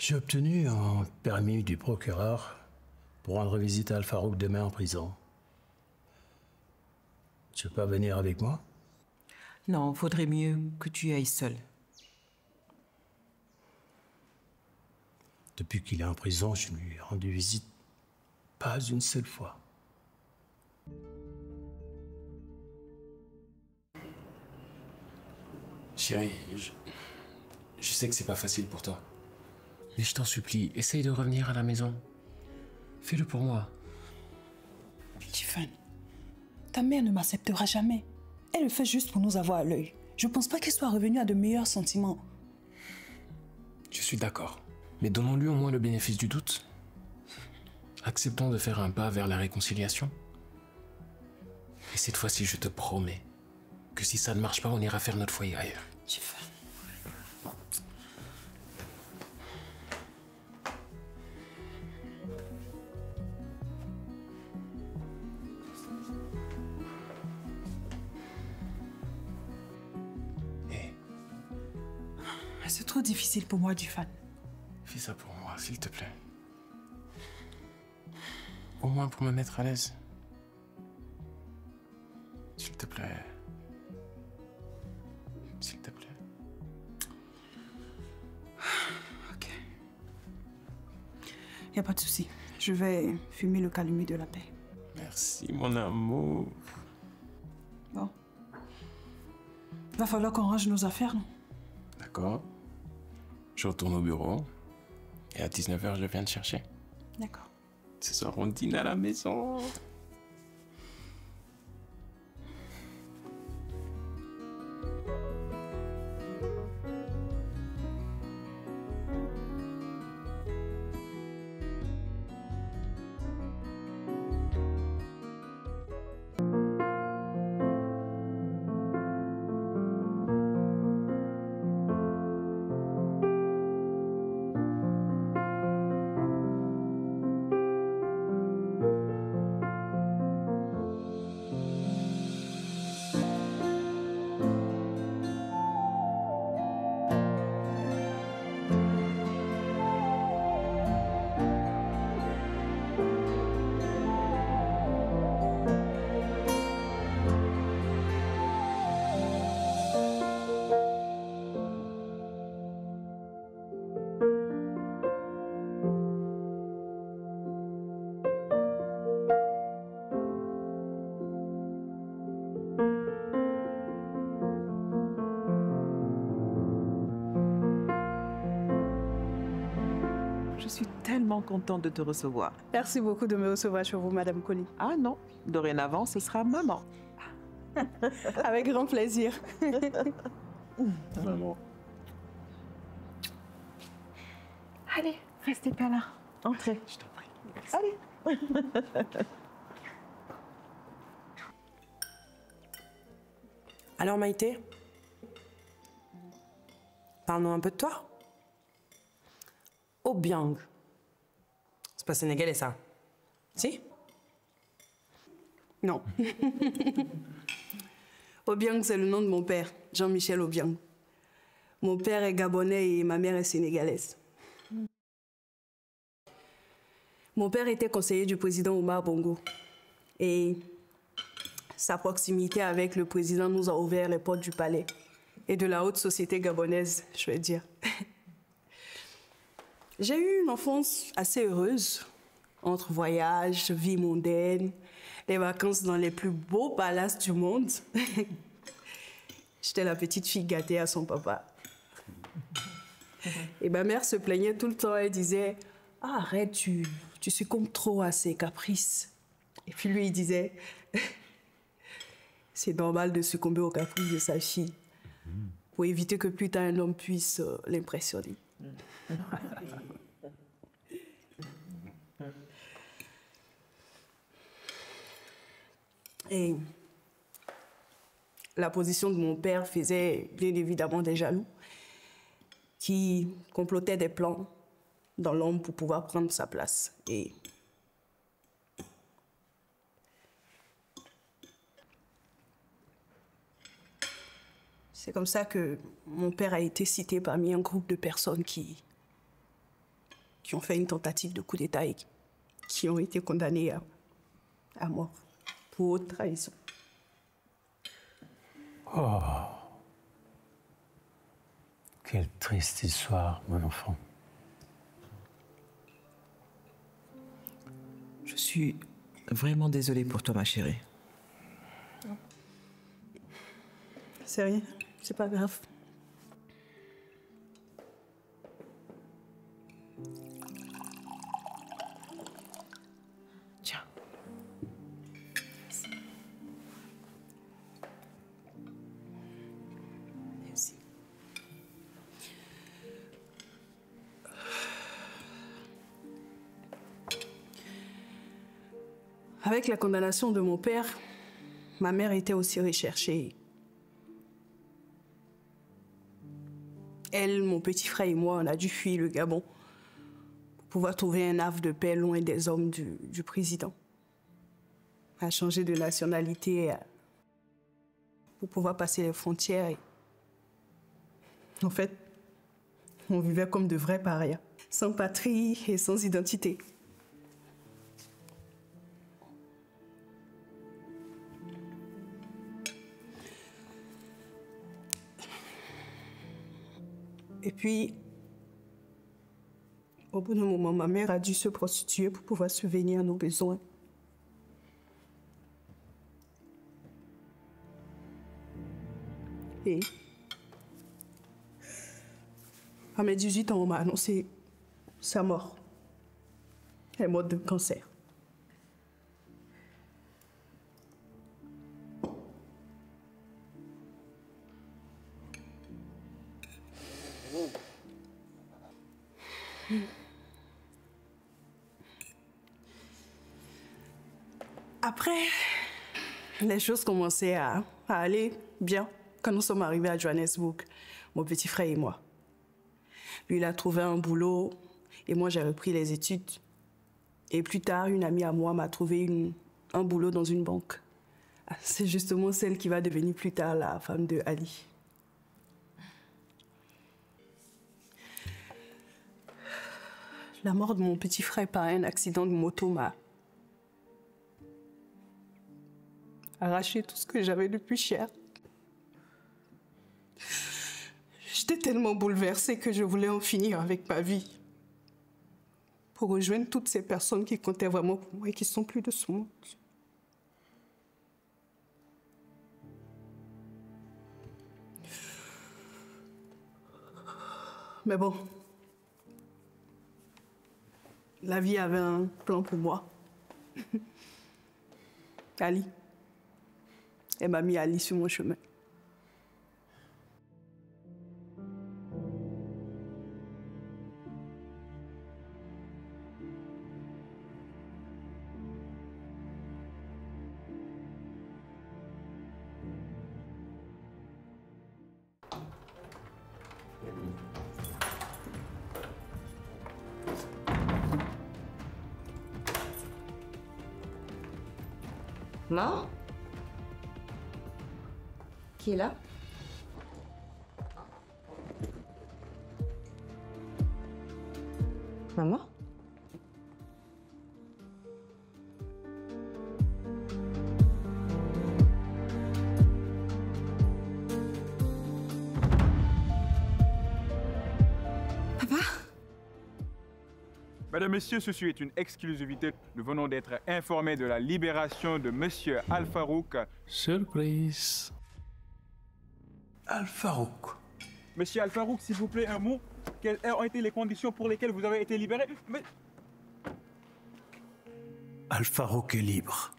J'ai obtenu un permis du procureur pour rendre visite à Al-Farouk demain en prison. Tu veux pas venir avec moi? Non, vaudrait mieux que tu ailles seul. Depuis qu'il est en prison, je ne lui ai rendu visite pas une seule fois. Chérie, je sais que c'est pas facile pour toi. Mais je t'en supplie, essaye de revenir à la maison. Fais-le pour moi. Tiffany, ta mère ne m'acceptera jamais. Elle le fait juste pour nous avoir à l'œil. Je pense pas qu'elle soit revenue à de meilleurs sentiments. Je suis d'accord. Mais donnons-lui au moins le bénéfice du doute. Acceptons de faire un pas vers la réconciliation. Et cette fois-ci, je te promets que si ça ne marche pas, on ira faire notre foyer ailleurs. Tiffany. C'est trop difficile pour moi, Tiffany. Fais ça pour moi, s'il te plaît. Au moins pour me mettre à l'aise. S'il te plaît. S'il te plaît. Ok. Y a pas de souci. Je vais fumer le calumet de la paix. Merci, mon amour. Bon. Va falloir qu'on range nos affaires, non? D'accord. Je retourne au bureau. Et à 19h, je viens te chercher. D'accord. Ce soir, on dîne à la maison. Je suis tellement contente de te recevoir. Merci beaucoup de me recevoir chez vous, Madame Colli. Ah non, dorénavant, ce sera maman. Avec grand plaisir. Maman. Allez, restez pas là. Entrez. Je t'en prie. Allez. Alors Maïté, parle-nous un peu de toi. Obiang. C'est pas sénégalais ça? Si? Non. Obiang, c'est le nom de mon père, Jean-Michel Obiang. Mon père est gabonais et ma mère est sénégalaise. Mon père était conseiller du président Omar Bongo. Et sa proximité avec le président nous a ouvert les portes du palais et de la haute société gabonaise, je vais dire. J'ai eu une enfance assez heureuse, entre voyages, vie mondaine, les vacances dans les plus beaux palaces du monde. J'étais la petite fille gâtée à son papa. Et ma mère se plaignait tout le temps, elle disait « Ah, arrête, tu succombes trop à ses caprices. » Et puis lui, il disait « C'est normal de succomber aux caprices de sa fille pour éviter que plus tard un homme puisse l'impressionner. » Et la position de mon père faisait bien évidemment des jaloux qui complotaient des plans dans l'ombre pour pouvoir prendre sa place. Et c'est comme ça que mon père a été cité parmi un groupe de personnes qui qui ont fait une tentative de coup d'État et qui ont été condamnés à mort pour haute trahison. Oh, quelle triste histoire, mon enfant. Je suis vraiment désolée pour toi, ma chérie. C'est rien, c'est pas grave. Tiens. Merci. Avec la condamnation de mon père, ma mère était aussi recherchée. Elle, mon petit frère et moi, on a dû fuir le Gabon pour pouvoir trouver un havre de paix loin des hommes du président. On a changé de nationalité pour pouvoir passer les frontières. Et en fait, on vivait comme de vrais parias, sans patrie et sans identité. Et puis, au bout d'un moment, ma mère a dû se prostituer pour pouvoir subvenir à nos besoins. Et à mes 18 ans, on m'a annoncé sa mort. Elle est morte de cancer. Après, les choses commençaient à aller bien quand nous sommes arrivés à Johannesburg, mon petit frère et moi. Lui, il a trouvé un boulot et moi, j'ai repris les études. Et plus tard, une amie à moi m'a trouvé un boulot dans une banque. C'est justement celle qui va devenir plus tard la femme de Ali. La mort de mon petit frère par un accident de moto m'a arraché tout ce que j'avais de plus cher. J'étais tellement bouleversée que je voulais en finir avec ma vie. Pour rejoindre toutes ces personnes qui comptaient vraiment pour moi et qui sont plus de ce monde. Mais bon, la vie avait un plan pour moi. Ali. Elle m'a mis Ali sur mon chemin. Maman? Qui est là? Maman? Papa? Mesdames, Messieurs, ceci est une exclusivité. Nous venons d'être informés de la libération de Monsieur Al-Farouk. Surprise. Al-Farouk. Monsieur Al-Farouk, s'il vous plaît, un mot. Quelles ont été les conditions pour lesquelles vous avez été libéré? Al-Farouk est libre.